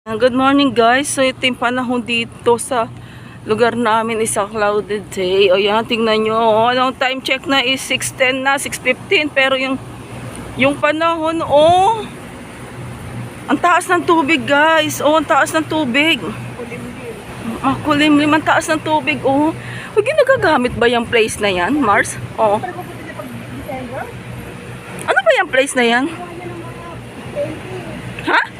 Good morning guys. So ito yung panahon dito sa lugar namin is a clouded day. O yan, tingnan nyo. Ang time check na is 6:10 na, 6:15. Pero yung panahon, ang taas ng tubig guys. Ang taas ng tubig. Makulimlim, ang taas ng tubig. Huwag yung nagagamit ba yung place na yan, Mars? Oo. Ano ba yung place na yan? Ha?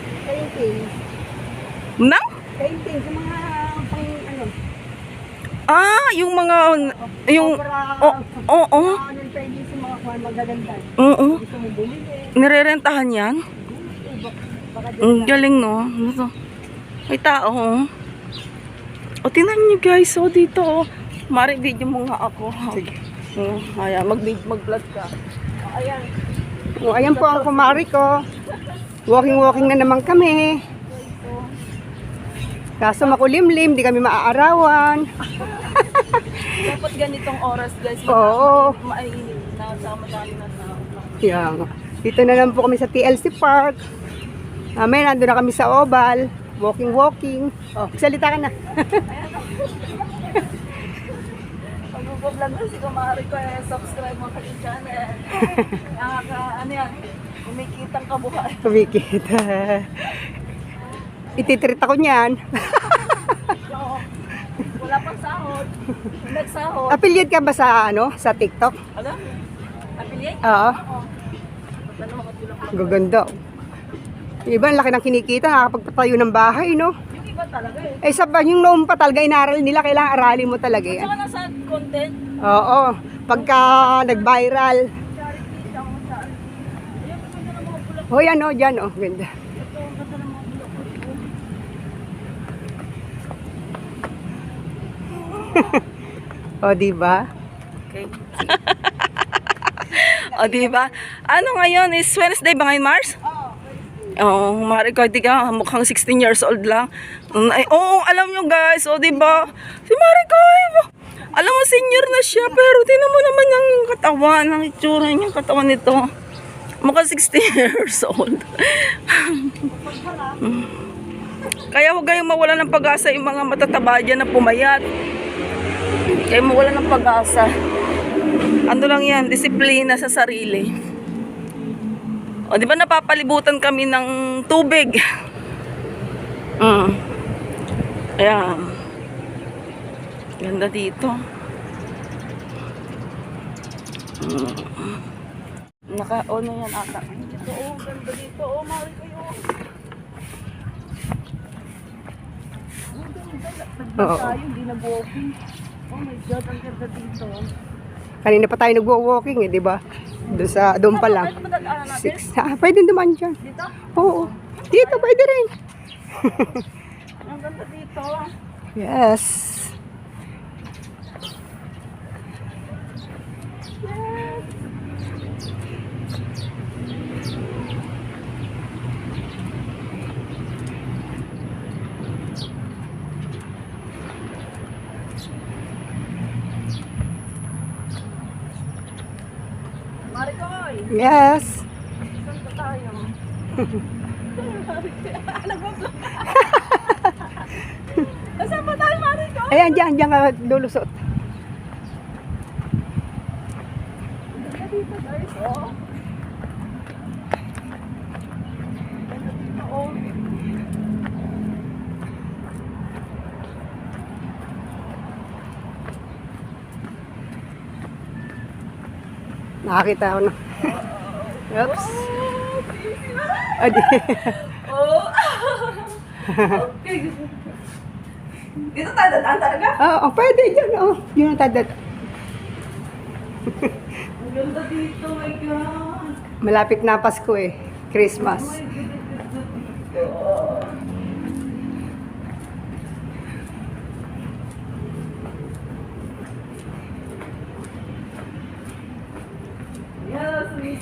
Nang? Painting sa mga pang ano. Yung mga yung oo. Pwede sa mga kuwan magaganda. Oo. Gusto mo bumili. Nirerentahan 'yan. Ang galing no. Ito. May tao. Tingnan niyo guys, dito. Mari video mo nga ako. Sige. Ayan, mag-vlog ka. Ayan. Ayan po ang kumari ko. Walking na naman kami. Kaso makulimlim, di kami maaarawan. Dapat ganitong oras guys. Oo. Mainit na sa madami na tao. Yan. Dito na lang po kami sa TLC Park. Mamaya nandun na kami sa Oval. Walking. Salita ka na. Pag-vlog na si Kumari ko, subscribe mo sa channel. Ano yan? Kumikitang kabuhay. Kumikita. Ititreat ako niyan. Wala pang sahod. Nagsahod. Affiliate ka ba sa sa TikTok? Ano? Affiliate? Oo. Gaganda. Yung iba, ang laki ng kinikita, nakakapagpatayo ng bahay, no? Yung iba talaga Yung noon pa talaga, inaral nila, kailangan aralin mo talaga yan. Saka nasa content. Oo. Pagka nag-viral. Hoy, dyan, ganda. Diba? Okay. Diba? Ano ngayon? Is Wednesday ba ngayon, Mars? Mari ko, ka, mukhang 16 years old lang. Alam nyo guys, diba? Si Mari ko, alam mo, senior na siya, pero tinan mo naman yung katawan, ang itsura niya, katawan nito. Mukhang 16 years old. Kaya huwag kayong mawala ng pag-asa yung mga matataba dyan na pumayat. Kaya mawala ng pag-asa. Ano lang yan, disiplina sa sarili. Di ba napapalibutan kami ng tubig? Ayan. Ganda dito. Naka-on na yan ata. Dito, ganda dito. Mari kayo. Tayo, hindi nag-walking. Oh my God, ang ganda dito. Kanina pa tayo nag-walking di ba? Doon pa lang. Pwede dumaan dyan. Dito? Oo. Dito, pwede rin. Ang ganda dito. Yes. Marikoy! Yes. Saan ba tayo? Nag-vlog. Saan ba tayo, Marikoy? Ayan, dyan ka lulusot. Ganda dito, guys. Ganda dito, Nakakita ako na. Oops. Okay. Dito tayo dadaan talaga? Oo, pwede dyan. Yun ang tadat. Ang ganda dito, my God. Malapit na Pasko Christmas. Yes, miss.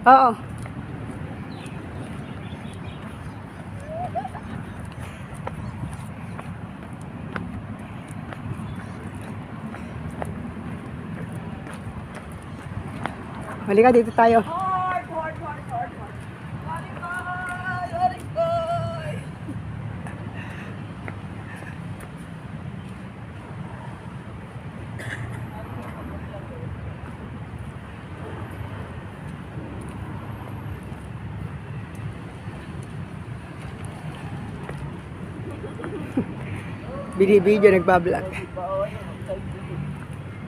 Oo. Halika, dito tayo. Hard. binibidyo, nagbablog. Diba? O, ayun,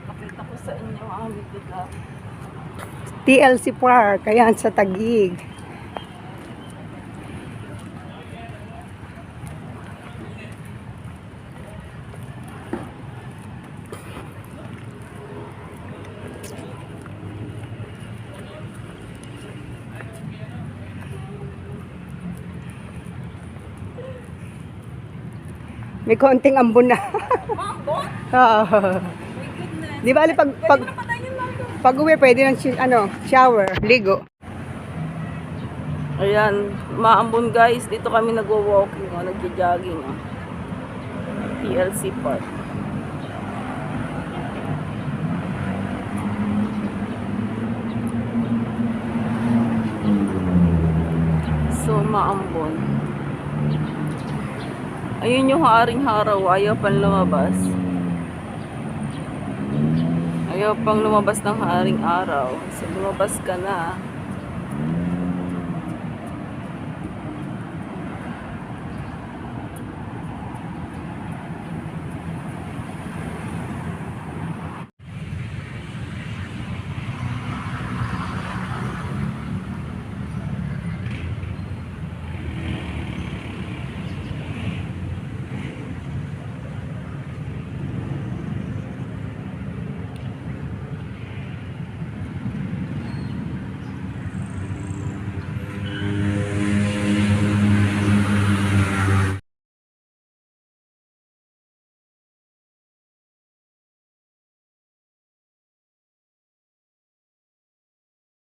pakita ko sa inyo ang video. TLC Park, ayan sa Taguig. May konting ambon na. Oo. Di ba, pag uwi, pwede ng shower, ligo. Ayan, maambon guys. Dito kami nagwo-walking, nagja-jogging. TLC Park. So, maambon. Ayun yung haring haraw, ayaw pang lumabas. Ayaw pang lumabas ng haring araw. So, lumabas ka na.